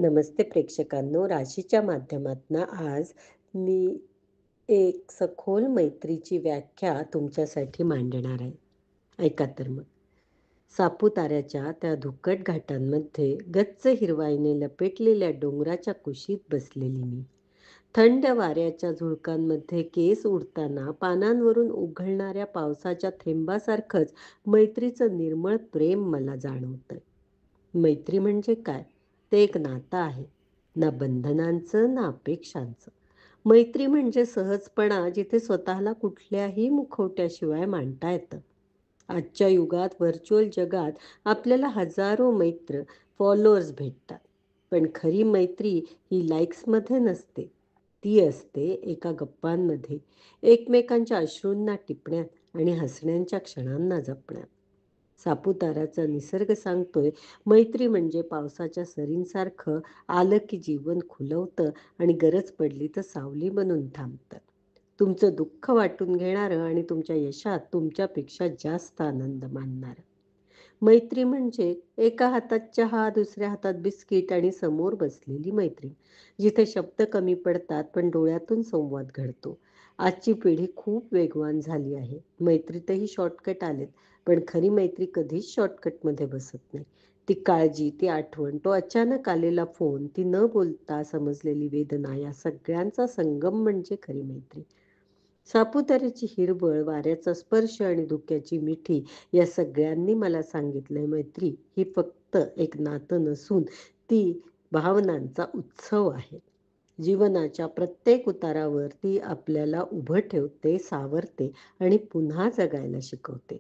नमस्ते प्रेक्षकांनो, राशीच्या माध्यमातून आज मी एक सखोल मैत्रीची व्याख्या तुमच्यासाठी मांडणार आहे. ऐका तर मग. सापुताऱ्याच्या त्या धुक्कट घाटांमध्ये गच्च हिरवाईने लपेटलेल्या डोंगराच्या कुशीत बसलेली मी. थंड वाऱ्याच्या झुळकांमध्ये केस उडताना पानांवरून उघळणाऱ्या पावसाच्या थेंबासारखंच मैत्रीचं निर्मळ प्रेम मला जाणवतंय. मैत्री म्हणजे काय? ते एक नातं आहे. ना बंधनांचं ना अपेक्षांचं. मैत्री म्हणजे सहजपणा जिथे स्वतःला कुठल्याही मुखवट्याशिवाय मांडता येतं. आजच्या युगात व्हर्च्युअल जगात आपल्याला हजारो मित्र, फॉलोअर्स भेटतात. पण खरी मैत्री ही लाईक्समध्ये नसते. ती असते एका गप्पांमध्ये, एकमेकांच्या अश्रूंना टिपण्यात आणि हसण्याच्या क्षणांना जपण्यात. सापुताराचा निसर्ग सांगतोय, मैत्री म्हणजे पावसाच्या सरींसारखं आलं की जीवन खुलवतं आणि गरज पडली तर सावली बनून थांबतं. तुमचं दुःख वाटून घेणारं आणि तुमच्या यशात तुमच्यापेक्षा जास्त आनंद मानणारं. मैत्री म्हणजे एका हातात चहा, दुसऱ्या हातात बिस्किट आणि समोर बसलेली मैत्रीण. जिथे शब्द कमी पडतात पण डोळ्यातून संवाद घडतो. आजची पिढी खूप वेगवान झाली आहे. मैत्रीतही शॉर्टकट आलेत, पण खरी मैत्री कधीच शॉर्टकटमध्ये बसत नाही. ती काळजी, ती आठवण, तो अचानक आलेला फोन, ती न बोलता समजलेली वेदना, या सगळ्यांचा संगम म्हणजे खरी मैत्री. सापुताऱ्याची हिरवळ, वाऱ्याचा स्पर्श आणि धुक्याची मिठी या सगळ्यांनी मला सांगितलंय, मैत्री ही फक्त एक नातं नसून ती भावनांचा उत्सव आहे. जीवनाच्या प्रत्येक उतारावर ती आपल्याला उभं ठेवते, सावरते आणि पुन्हा जगायला शिकवते.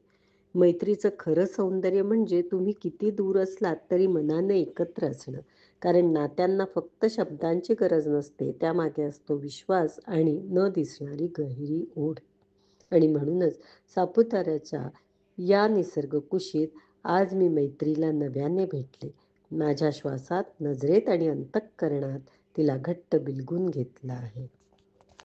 मैत्रीचं खरं सौंदर्य म्हणजे तुम्ही किती दूर असलात तरी मनाने एकत्र असणं. कारण नात्यांना फक्त शब्दांची गरज नसते, त्यामागे असतो विश्वास आणि न दिसणारी गहिरी ओढ. आणि म्हणूनच सापुताऱ्याच्या या निसर्ग कुशीत आज मी मैत्रीला नव्याने भेटले. माझ्या श्वासात, नजरेत आणि अंतःकरणात तिला घट्ट बिलगून घेतलं आहे.